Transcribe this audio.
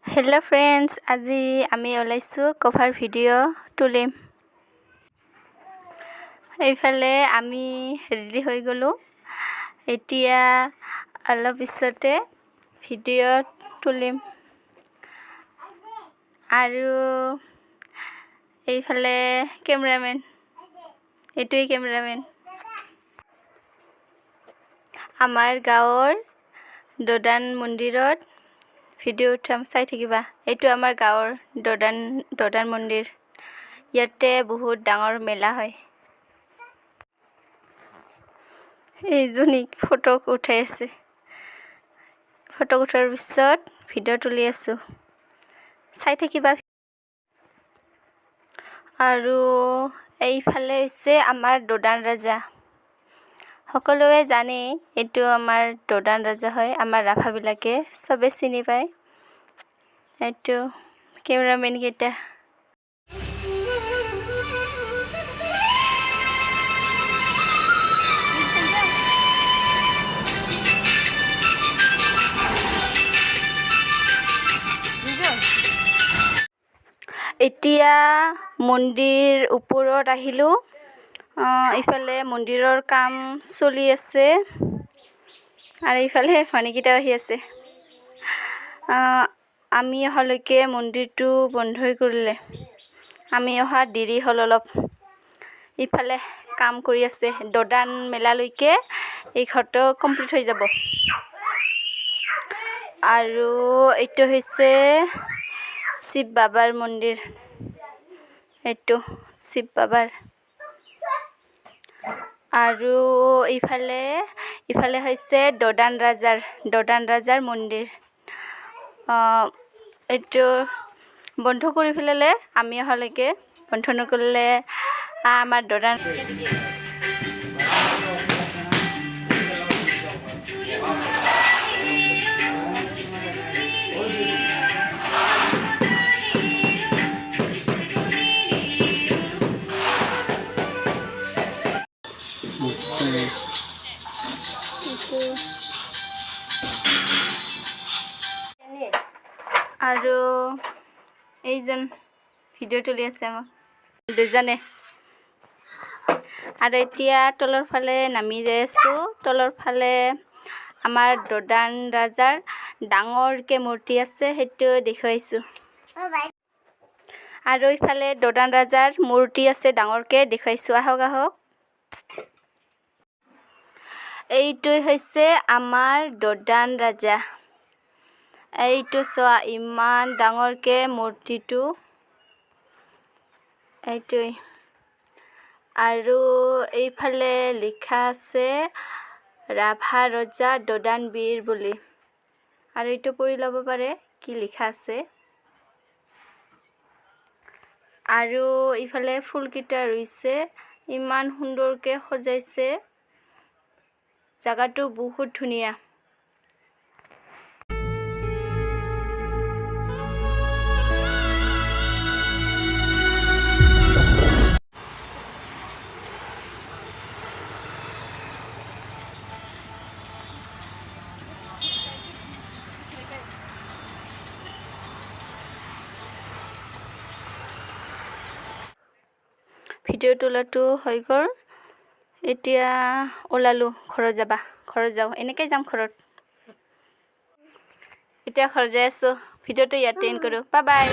Hello friends, আজি আমি ওলাইছো কভাৰ ভিডিও তুলিম। এইফালে আমি ৰেডি হৈ গলো। এতিয়া অলপ পিছতে ভিডিও তুলিম আৰু এইফালে কেমেৰামেন, এইটোই কেমেৰামেন। আমাৰ গাঁৱৰ দোদান মন্দিৰত ভিডিও উঠাম, চাই থাকিবা। এইটো আমাৰ গাঁৱৰ দোদান মন্দিৰ। ইয়াতে বহুত ডাঙৰ মেলা হয়। এইজনী ফটো উঠাই আছে। ফটো উঠাৰ পিছত ভিডিও তুলি আছো, চাই থাকিবা। আৰু এইফালে হৈছে আমাৰ দোদান ৰাজা। সকলোৱে জানে এইটো আমাৰ দোদান ৰাজা হয়। আমাৰ ৰাভাবিলাকে চবে চিনি পায়। এইটো কেমেৰামেন কেইটা। এতিয়া মন্দিৰ ওপৰত আহিলো। ইফালে মন্দিৰৰ কাম চলি আছে আৰু ইফালে পানীকেইটা আহি আছে। আমি অহালৈকে মন্দিৰটো বন্ধ হৈ কৰিলে। আমি অহা দেৰি হ'ল অলপ। ইফালে কাম কৰি আছে। দোদান মেলালৈকে এই ঘৰটো কমপ্লিট হৈ যাব। আৰু এইটো হৈছে শিৱ বাবাৰ মন্দিৰ। এইটো শিৱ বাবাৰ। আৰু ইফালে হৈছে দোদান ৰাজাৰ মন্দিৰ। এইটো বন্ধ কৰি পেলালে। আমি অহালৈকে বন্ধ নকৰিলে আমাৰ দোদান আৰু এইজন ভিডিও তুলি আছে আমাক দুজনে। আৰু এতিয়া তলৰ ফালে নামি যাই আছো। তলৰ ফালে আমাৰ দোদান ৰাজাৰ ডাঙৰকে মূৰ্তি আছে, সেইটো দেখুৱাইছো। আৰু ইফালে দোদান ৰাজাৰ মূৰ্তি আছে, ডাঙৰকে দেখুৱাইছো। আহক। এইটোই হৈছে আমাৰ দোদান ৰাজা। এইটো চোৱা, ইমান ডাঙৰকে মূৰ্তিটো। এইটোই। আৰু এইফালে লিখা আছে ৰাভা ৰজা দোদান বীৰ বুলি। আৰু এইটো পঢ়ি ল'ব পাৰে কি লিখা আছে। আৰু ইফালে ফুলকেইটা ৰুইছে, ইমান সুন্দৰকে সজাইছে। জাগাটো বহুত ধুনীয়া। ভিডিও তোলাটো হৈ গ'ল। এতিয়া ওলালো ঘৰত যাওঁ। এনেকৈ যাম ঘৰত। এতিয়া ঘৰত যাই আছো। ভিডিওটো ইয়াতে এণ্ড কৰোঁ। বাই।